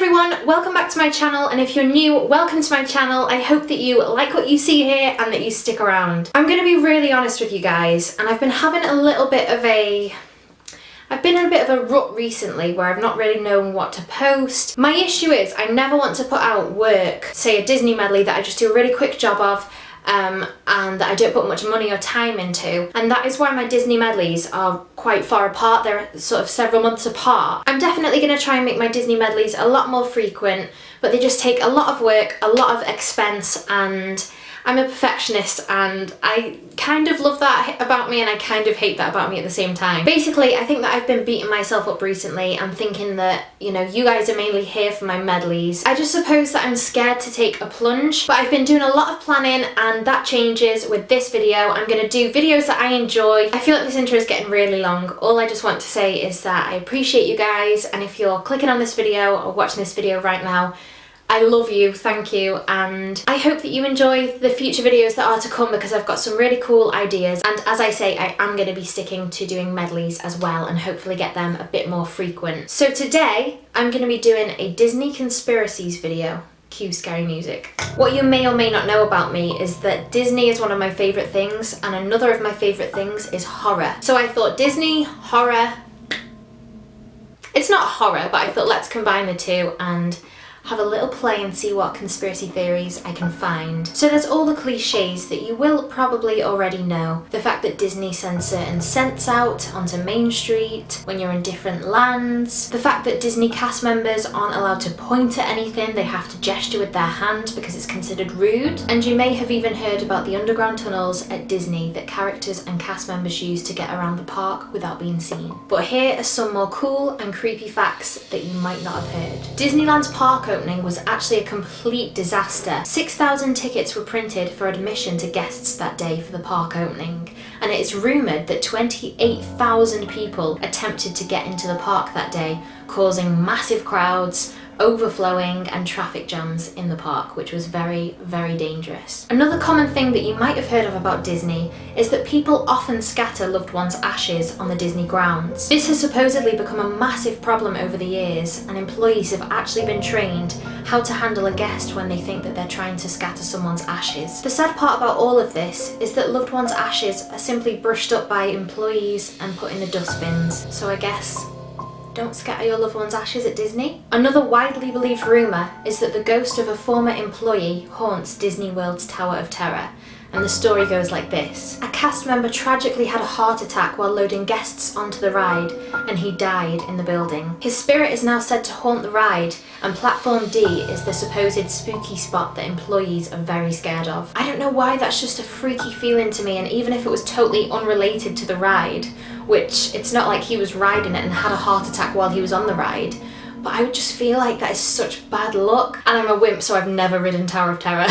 everyone, welcome back to my channel, and if you're new, welcome to my channel. I hope that you like what you see here and that you stick around. I'm going to be really honest with you guys, and I've been having a little bit of a... I've been in a bit of a rut recently where I've not really known what to post. My issue is I never want to put out work, say a Disney medley that I just do a really quick job of, and that I don't put much money or time into, and that is why my Disney medleys are quite far apart. They're sort of several months apart. I'm definitely going to try and make my Disney medleys a lot more frequent, but they just take a lot of work, a lot of expense, and I'm a perfectionist, and I kind of love that about me and I kind of hate that about me at the same time. Basically, I think that I've been beating myself up recently and thinking that, you know, you guys are mainly here for my medleys. I just suppose that I'm scared to take a plunge, but I've been doing a lot of planning and that changes with this video. I'm going to do videos that I enjoy. I feel like this intro is getting really long. All I just want to say is that I appreciate you guys, and if you're clicking on this video or watching this video right now, I love you, thank you, and I hope that you enjoy the future videos that are to come because I've got some really cool ideas, and as I say, I am going to be sticking to doing medleys as well and hopefully get them a bit more frequent. So today I'm going to be doing a Disney conspiracies video. Cue scary music. What you may or may not know about me is that Disney is one of my favourite things, and another of my favourite things is horror. So I thought Disney, horror... It's not horror, but I thought let's combine the two and have a little play and see what conspiracy theories I can find. So there's all the cliches that you will probably already know. The fact that Disney sends certain scents out onto Main Street when you're in different lands. The fact that Disney cast members aren't allowed to point at anything, they have to gesture with their hand because it's considered rude. And you may have even heard about the underground tunnels at Disney that characters and cast members use to get around the park without being seen. But here are some more cool and creepy facts that you might not have heard. Disneyland's park opening was actually a complete disaster. 6,000 tickets were printed for admission to guests that day for the park opening, and it is rumoured that 28,000 people attempted to get into the park that day, causing massive crowds, overflowing and traffic jams in the park, which was very, very dangerous. Another common thing that you might have heard of about Disney is that people often scatter loved ones' ashes on the Disney grounds. This has supposedly become a massive problem over the years, and employees have actually been trained how to handle a guest when they think that they're trying to scatter someone's ashes. The sad part about all of this is that loved ones' ashes are simply brushed up by employees and put in the dustbins. So I guess don't scatter your loved one's ashes at Disney. Another widely believed rumour is that the ghost of a former employee haunts Disney World's Tower of Terror, and the story goes like this. A cast member tragically had a heart attack while loading guests onto the ride, and he died in the building. His spirit is now said to haunt the ride, and Platform D is the supposed spooky spot that employees are very scared of. I don't know why, that's just a freaky feeling to me, and even if it was totally unrelated to the ride, which it's not like he was riding it and had a heart attack while he was on the ride, but I would just feel like that is such bad luck. And I'm a wimp, so I've never ridden Tower of Terror.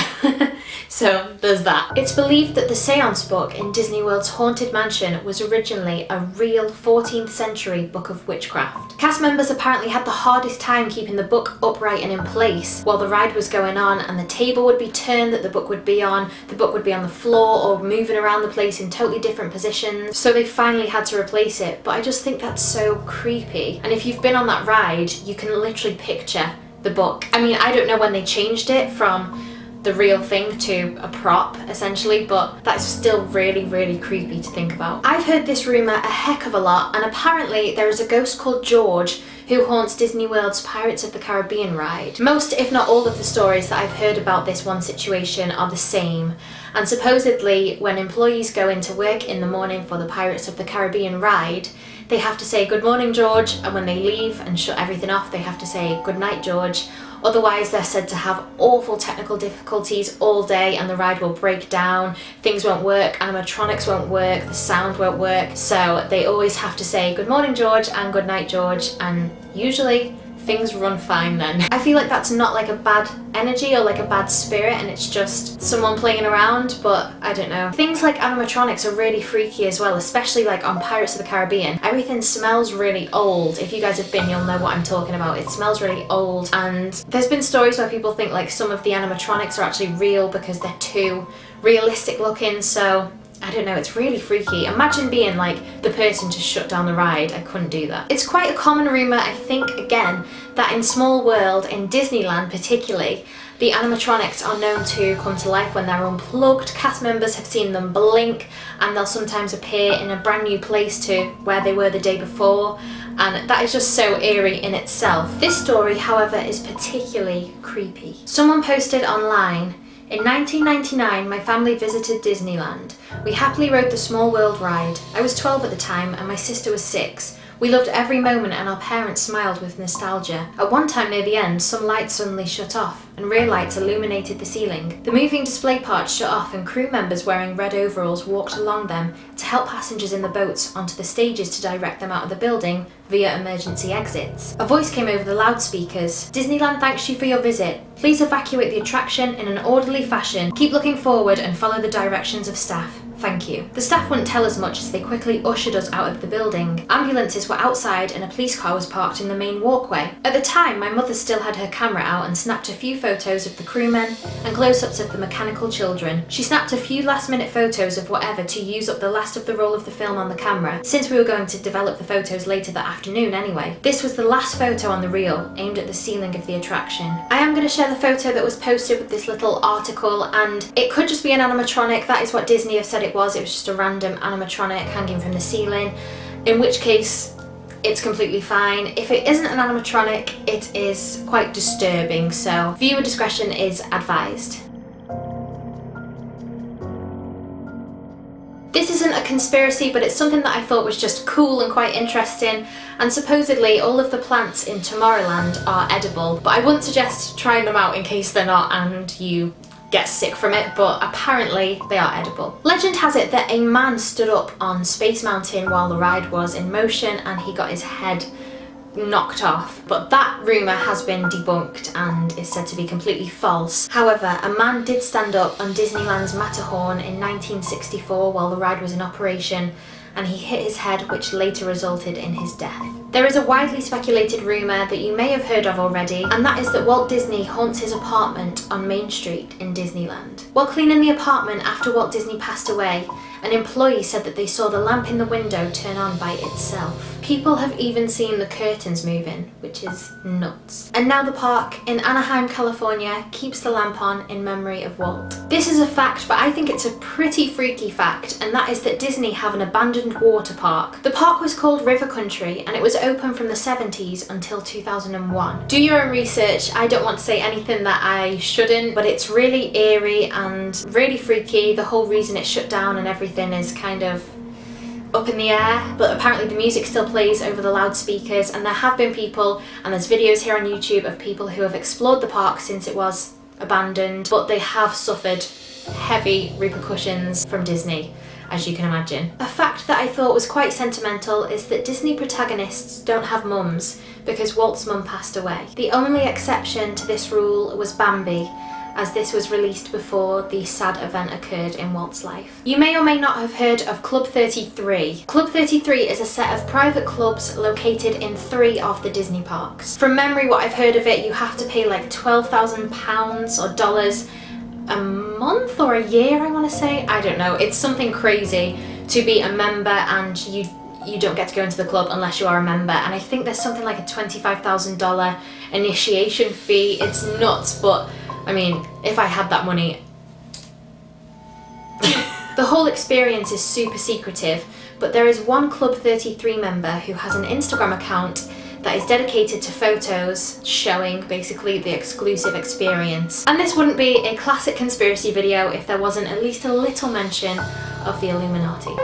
So there's that. It's believed that the Seance book in Disney World's Haunted Mansion was originally a real 14th century book of witchcraft. Cast members apparently had the hardest time keeping the book upright and in place while the ride was going on, and the table would be turned that the book would be on the floor or moving around the place in totally different positions, so they finally had to replace it. But I just think that's so creepy, and if you've been on that ride, you can literally picture the book. I mean, I don't know when they changed it from the real thing to a prop essentially, but that's still really, really creepy to think about. I've heard this rumour a heck of a lot, and apparently there is a ghost called George who haunts Disney World's Pirates of the Caribbean ride. Most, if not all, of the stories that I've heard about this one situation are the same, and supposedly when employees go into work in the morning for the Pirates of the Caribbean ride, they have to say good morning George, and when they leave and shut everything off they have to say good night George. Otherwise they're said to have awful technical difficulties all day and the ride will break down, things won't work, animatronics won't work, the sound won't work, so they always have to say good morning George and good night George, and usually things run fine then. I feel like that's not like a bad energy or like a bad spirit, and it's just someone playing around, but I don't know. Things like animatronics are really freaky as well, especially like on Pirates of the Caribbean. Everything smells really old. If you guys have been, you'll know what I'm talking about. It smells really old, and there's been stories where people think like some of the animatronics are actually real because they're too realistic looking, so I don't know, it's really freaky. Imagine being like the person to shut down the ride. I couldn't do that. It's quite a common rumour, I think, again, that in Small World, in Disneyland particularly, the animatronics are known to come to life when they're unplugged. Cast members have seen them blink, and they'll sometimes appear in a brand new place to where they were the day before, and that is just so eerie in itself. This story, however, is particularly creepy. Someone posted online, "In 1999, my family visited Disneyland. We happily rode the Small World ride. I was 12 at the time and my sister was 6. We loved every moment and our parents smiled with nostalgia. At one time near the end, some lights suddenly shut off and rear lights illuminated the ceiling. The moving display parts shut off and crew members wearing red overalls walked along them to help passengers in the boats onto the stages to direct them out of the building via emergency exits. A voice came over the loudspeakers. Disneyland thanks you for your visit. Please evacuate the attraction in an orderly fashion. Keep looking forward and follow the directions of staff. Thank you." The staff wouldn't tell us much as they quickly ushered us out of the building. Ambulances were outside and a police car was parked in the main walkway. At the time, my mother still had her camera out and snapped a few photos of the crewmen and close-ups of the mechanical children. She snapped a few last-minute photos of whatever to use up the last of the roll of the film on the camera, since we were going to develop the photos later that afternoon anyway. This was the last photo on the reel, aimed at the ceiling of the attraction. I am going to share the photo that was posted with this little article, and it could just be an animatronic. That is what Disney have said it was just a random animatronic hanging from the ceiling, in which case it's completely fine. If it isn't an animatronic, it is quite disturbing, so viewer discretion is advised. This isn't a conspiracy, but it's something that I thought was just cool and quite interesting, and supposedly all of the plants in Tomorrowland are edible, but I wouldn't suggest trying them out in case they're not and you get sick from it, but apparently they are edible. Legend has it that a man stood up on Space Mountain while the ride was in motion and he got his head knocked off, but that rumour has been debunked and is said to be completely false. However, a man did stand up on Disneyland's Matterhorn in 1964 while the ride was in operation, and he hit his head, which later resulted in his death. There is a widely speculated rumour that you may have heard of already, and that is that Walt Disney haunts his apartment on Main Street in Disneyland. While cleaning the apartment after Walt Disney passed away, an employee said that they saw the lamp in the window turn on by itself. People have even seen the curtains moving, which is nuts. And now the park in Anaheim, California keeps the lamp on in memory of Walt. This is a fact, but I think it's a pretty freaky fact, and that is that Disney have an abandoned water park. The park was called River Country and it was open from the 70s until 2001. Do your own research. I don't want to say anything that I shouldn't, but it's really eerie and really freaky. The whole reason it shut down and everything is kind of up in the air, but apparently the music still plays over the loudspeakers, and there have been people, and there's videos here on YouTube of people who have explored the park since it was abandoned, but they have suffered heavy repercussions from Disney, as you can imagine. A fact that I thought was quite sentimental is that Disney protagonists don't have mums because Walt's mum passed away. The only exception to this rule was Bambi, as this was released before the sad event occurred in Walt's life. You may or may not have heard of Club 33. Club 33 is a set of private clubs located in 3 of the Disney parks. From memory, what I've heard of it, you have to pay like £12,000 or dollars a month or a year, I want to say. I don't know. It's something crazy to be a member, and you don't get to go into the club unless you are a member, and I think there's something like a $25,000 initiation fee. It's nuts, but I mean, if I had that money. The whole experience is super secretive, but there is one Club 33 member who has an Instagram account that is dedicated to photos showing basically the exclusive experience. And this wouldn't be a classic conspiracy video if there wasn't at least a little mention of the Illuminati.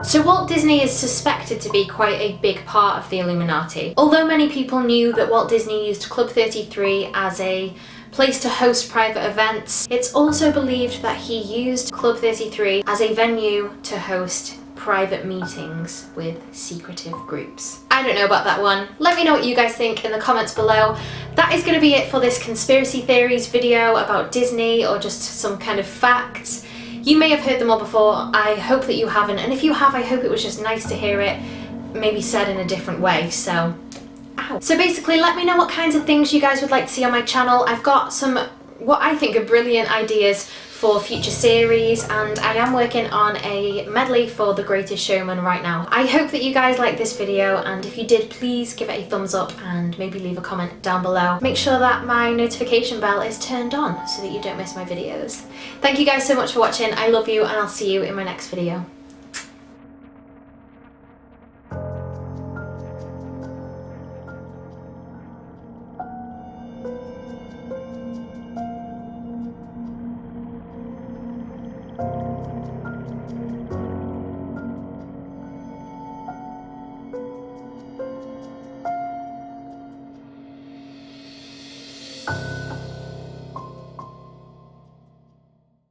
So Walt Disney is suspected to be quite a big part of the Illuminati. Although many people knew that Walt Disney used Club 33 as a place to host private events, it's also believed that he used Club 33 as a venue to host private meetings with secretive groups. I don't know about that one. Let me know what you guys think in the comments below. That is going to be it for this conspiracy theories video about Disney, or just some kind of facts. You may have heard them all before. I hope that you haven't, and if you have, I hope it was just nice to hear it maybe said in a different way. So basically, let me know what kinds of things you guys would like to see on my channel. I've got some what I think are brilliant ideas for future series, and I am working on a medley for The Greatest Showman right now. I hope that you guys liked this video, and if you did, please give it a thumbs up and maybe leave a comment down below. Make sure that my notification bell is turned on so that you don't miss my videos. Thank you guys so much for watching. I love you, and I'll see you in my next video.